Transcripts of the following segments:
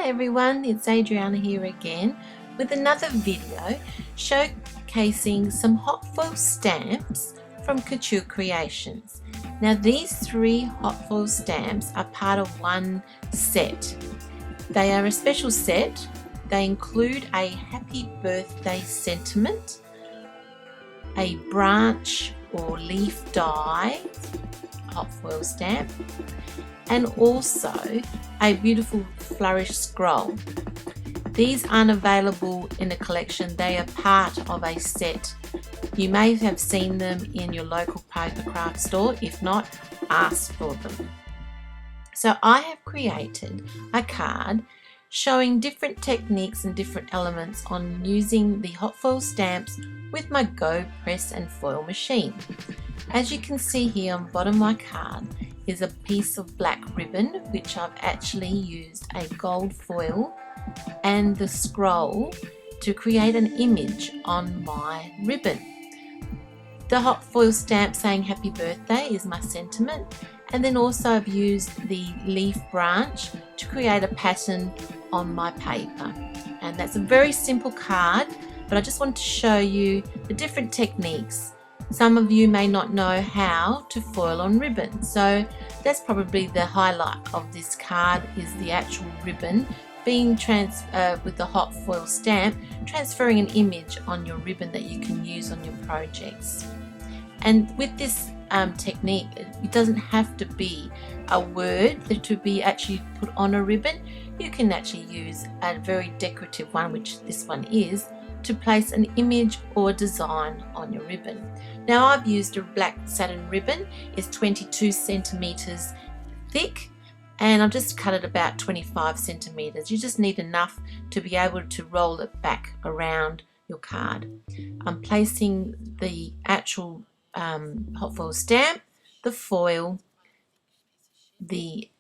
Hi everyone, it's Adriana here again with another video showcasing some hot foil stamps from Couture Creations. Now these 3 hot foil stamps are part of one set. They are a special set. They include a happy birthday sentiment, a branch or leaf die hot foil stamp, and also a beautiful flourish scroll. These aren't available in a collection, they are part of a set. You may have seen them in your local paper craft store. If not, ask for them. So I have created a card showing different techniques and different elements on using the hot foil stamps with my Go Press and Foil machine. As you can see here on the bottom of my card is a piece of black ribbon, which I've actually used a gold foil and the scroll to create an image on my ribbon. The hot foil stamp saying happy birthday is my sentiment, and then also I've used the leaf branch to create a pattern on my paper. And that's a very simple card, but I just want to show you the different techniques. Some of you may not know how to foil on ribbon, so that's probably the highlight of this card, is the actual ribbon being with the hot foil stamp, transferring an image on your ribbon that you can use on your projects. And with this technique, it doesn't have to be a word to be actually put on a ribbon. You can actually use a very decorative one, which this one is, to place an image or design on your ribbon. Now I've used a black satin ribbon. It's 22 centimeters thick, and I've just cut it about 25 centimeters. You just need enough to be able to roll it back around your card. I'm placing the actual hot foil stamp, the foil, the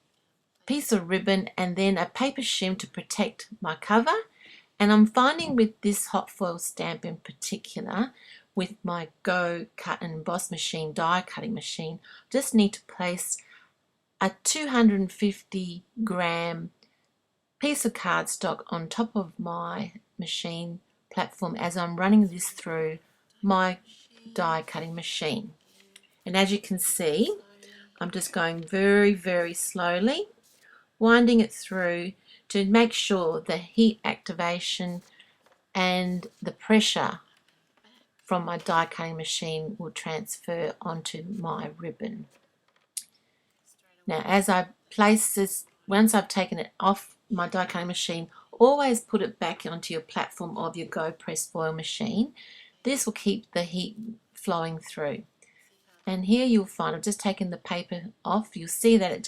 piece of ribbon, and then a paper shim to protect my cover. And I'm finding with this hot foil stamp in particular, with my Go Cut and Emboss machine, die cutting machine, just need to place a 250 gram piece of cardstock on top of my machine platform as I'm running this through my die cutting machine. And as you can see, I'm just going very, very slowly, winding it through to make sure the heat activation and the pressure from my die cutting machine will transfer onto my ribbon. Now as I place this, once I've taken it off my die cutting machine, always put it back onto your platform of your Go Press foil machine. This will keep the heat flowing through. And here you'll find I've just taken the paper off. You'll see that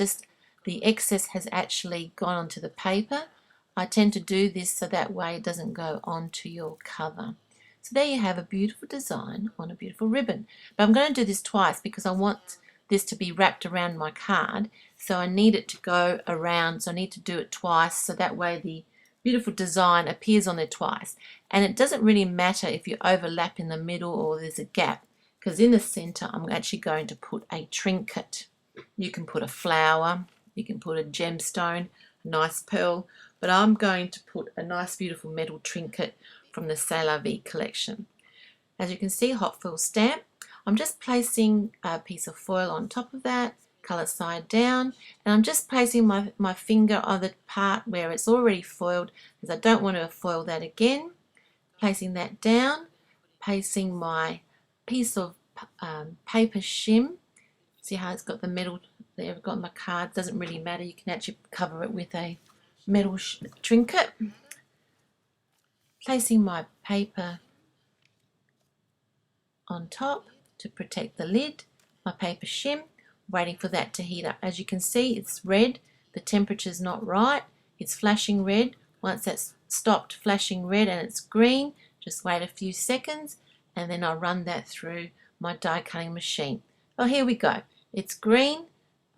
the excess has actually gone onto the paper. I tend to do this so that way it doesn't go onto your cover. So there you have a beautiful design on a beautiful ribbon. But I'm going to do this twice because I want this to be wrapped around my card. So I need it to go around, so I need to do it twice so that way the beautiful design appears on there twice. And it doesn't really matter if you overlap in the middle or there's a gap, because in the center I'm actually going to put a trinket. You can put a flower, you can put a gemstone, a nice pearl, but I'm going to put a nice beautiful metal trinket from the C'est La Vie collection. As you can see, hot foil stamp. I'm just placing a piece of foil on top of that, color side down, and I'm just placing my finger on the part where it's already foiled because I don't want to foil that again. Placing that down, placing my piece of paper shim. See how it's got the metal there? I've got my card, doesn't really matter, you can actually cover it with a metal trinket. Placing my paper on top to protect the lid, my paper shim, waiting for that to heat up. As you can see, it's red, the temperature's not right, it's flashing red. Once that's stopped flashing red and it's green, just wait a few seconds and then I'll run that through my die cutting machine. Oh, here we go, it's green.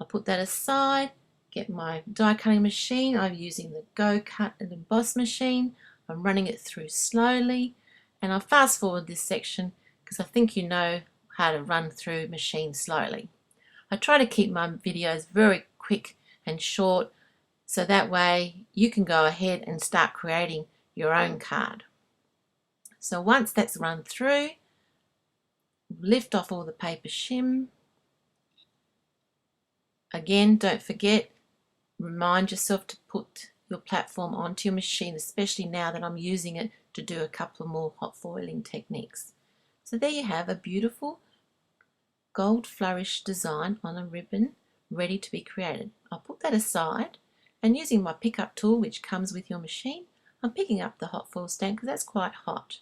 I'll put that aside, get my die cutting machine. I'm using the Go Cut and Emboss machine. I'm running it through slowly, and I'll fast forward this section because I think you know how to run through machine slowly. I try to keep my videos very quick and short So that way you can go ahead and start creating your own card. So once that's run through, lift off all the paper shim. Again, don't forget, remind yourself to put your platform onto your machine, especially now that I'm using it to do a couple of more hot foiling techniques. So there you have a beautiful gold flourish design on a ribbon ready to be created. I'll put that aside, and using my pickup tool, which comes with your machine, I'm picking up the hot foil stamp because that's quite hot.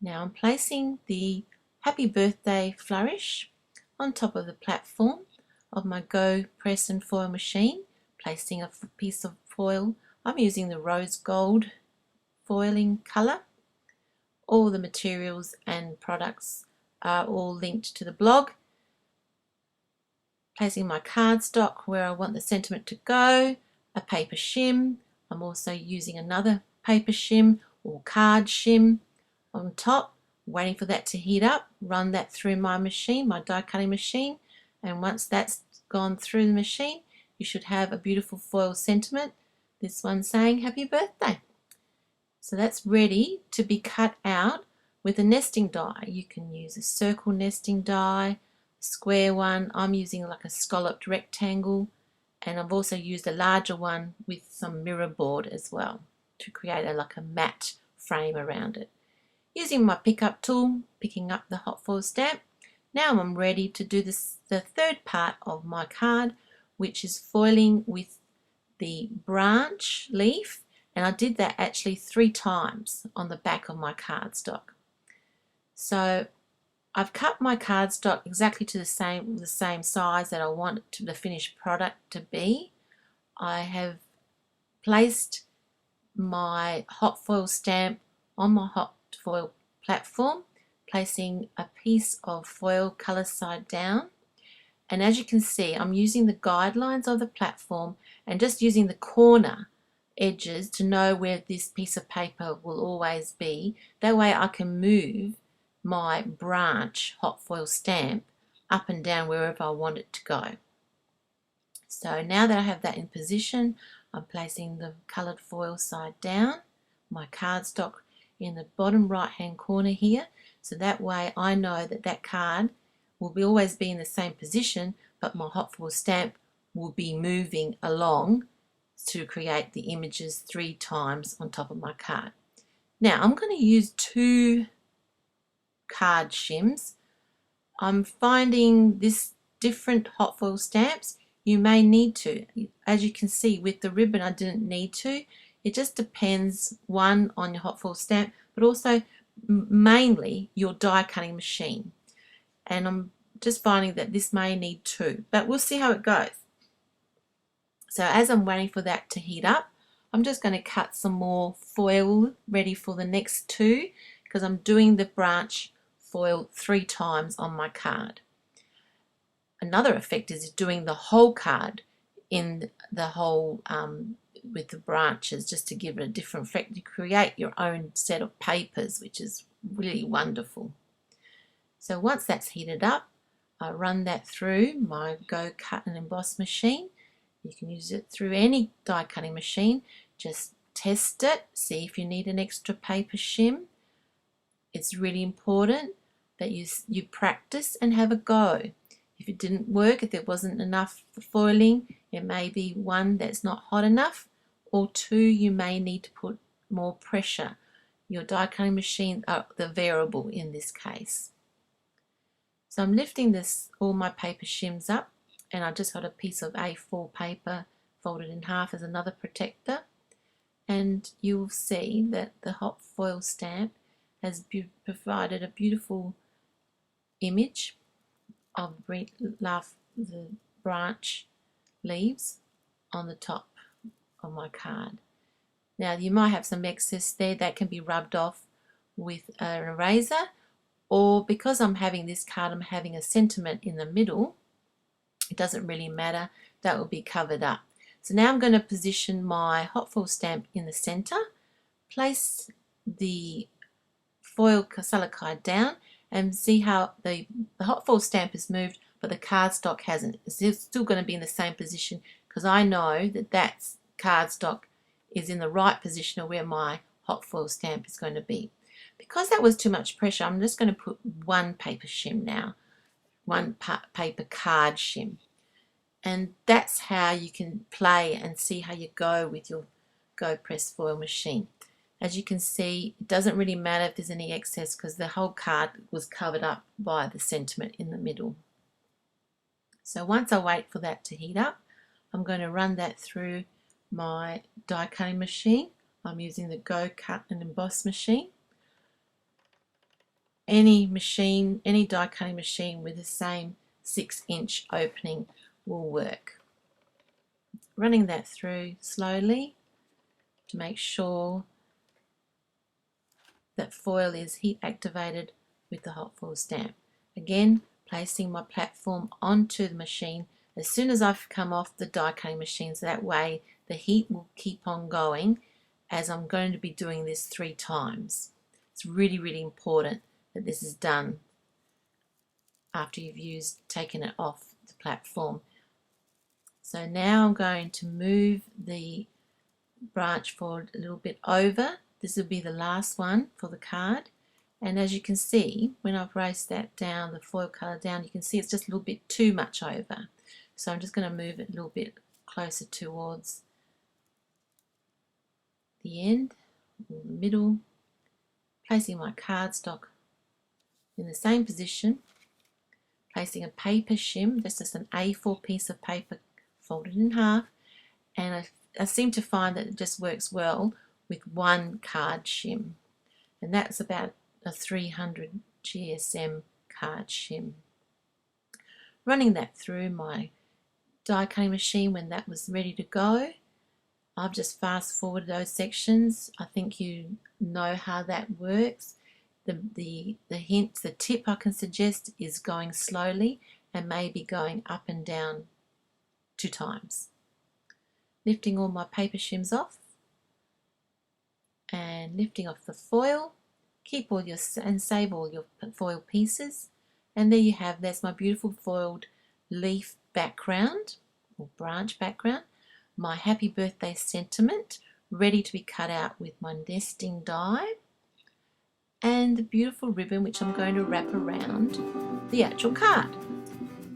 Now I'm placing the happy birthday flourish on top of the platform of my Go Press and Foil machine, placing a piece of foil. I'm using the rose gold foiling colour. All the materials and products are all linked to the blog. Placing my cardstock where I want the sentiment to go, a paper shim. I'm also using another paper shim or card shim on top, waiting for that to heat up. Run that through my machine, my die cutting machine, and once that's gone through the machine, you should have a beautiful foil sentiment. This one saying happy birthday. So that's ready to be cut out with a nesting die. You can use a circle nesting die, square one. I'm using like a scalloped rectangle, and I've also used a larger one with some mirror board as well to create like a matte frame around it. Using my pickup tool, picking up the hot foil stamp. Now I'm ready to do the third part of my card, which is foiling with the branch leaf, and I did that actually 3 times on the back of my cardstock. So I've cut my cardstock exactly to the same size that I want the finished product to be. I have placed my hot foil stamp on my hot foil platform, placing a piece of foil colour side down, and as you can see, I'm using the guidelines of the platform and just using the corner edges to know where this piece of paper will always be. That way I can move my branch hot foil stamp up and down wherever I want it to go. So now that I have that in position, I'm placing the coloured foil side down, my cardstock in the bottom right hand corner here, so that way I know that that card will always be in the same position, but my hot foil stamp will be moving along to create the images 3 times on top of my card. Now I'm going to use 2 card shims. I'm finding this different hot foil stamps you may need to. As you can see with the ribbon I didn't need to. It just depends, one, on your hot foil stamp, but also mainly your die cutting machine. And I'm just finding that this may need 2, but we'll see how it goes. So as I'm waiting for that to heat up, I'm just going to cut some more foil ready for the next 2, because I'm doing the branch foil 3 times on my card. Another effect is doing the whole card in the whole with the branches, just to give it a different effect. You create your own set of papers, which is really wonderful. So once that's heated up, I run that through my Go Cut and Emboss machine. You can use it through any die cutting machine. Just test it, see if you need an extra paper shim. It's really important that you practice and have a go. If it didn't work, if there wasn't enough foiling, it may be 1 that's not hot enough, or 2 you may need to put more pressure. Your die cutting machine are the variable in this case. So I'm lifting all my paper shims up, and I just got a piece of A4 paper folded in half as another protector, and you will see that the hot foil stamp has provided a beautiful image of the branch leaves on the top of my card. Now you might have some excess there that can be rubbed off with an eraser, or because I'm having this card, I'm having a sentiment in the middle, it doesn't really matter, that will be covered up. So now I'm going to position my hot foil stamp in the center, place the foil colour card down, and see how the hot foil stamp has moved, but the cardstock hasn't. It's still going to be in the same position, because I know that that's cardstock is in the right position of where my hot foil stamp is going to be. Because that was too much pressure, I'm just going to put one paper shim now, one paper card shim. And that's how you can play and see how you go with your Go Press foil machine. As you can see, it doesn't really matter if there's any excess because the whole card was covered up by the sentiment in the middle. So once I wait for that to heat up, I'm going to run that through my die cutting machine. I'm using the Go Cut and Emboss machine. Any machine, any die cutting machine with the same 6-inch opening will work. Running that through slowly to make sure that foil is heat activated with the hot foil stamp. Again, placing my platform onto the machine as soon as I've come off the die cutting machine, so that way the heat will keep on going as I'm going to be doing this 3 times. It's really, really important that this is done after you've taken it off the platform. So now I'm going to move the branch forward a little bit over. This will be the last one for the card, and as you can see, when I've raised that down, the foil colour down, you can see it's just a little bit too much over. So I'm just going to move it a little bit closer towards the end, or the middle, placing my cardstock in the same position, placing a paper shim, just an A4 piece of paper folded in half, and I seem to find that it just works well with one card shim, and that's about a 300 GSM card shim. Running that through my die cutting machine when that was ready to go, I've just fast forwarded those sections. I think you know how that works. The hints, the tip I can suggest is going slowly and maybe going up and down 2 times. Lifting all my paper shims off and lifting off the foil. Keep all your and save all your foil pieces, and there you have, there's my beautiful foiled leaf background or branch background, my happy birthday sentiment ready to be cut out with my nesting die, and the beautiful ribbon which I'm going to wrap around the actual card.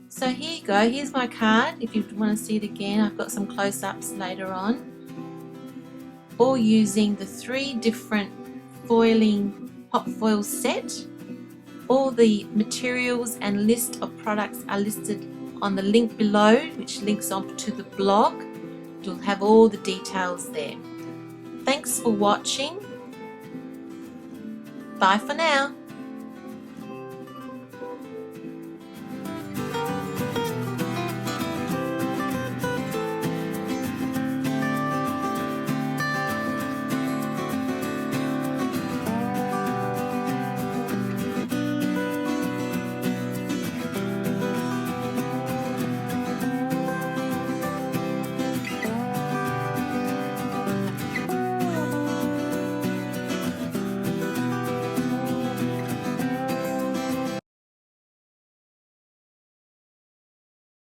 So here you go, here's my card. If you want to see it again, I've got some close-ups later on, all using the 3 different foiling hot foil set. All the materials and list of products are listed on the link below, which links on to the blog. You'll have all the details there. Thanks for watching. Bye for now.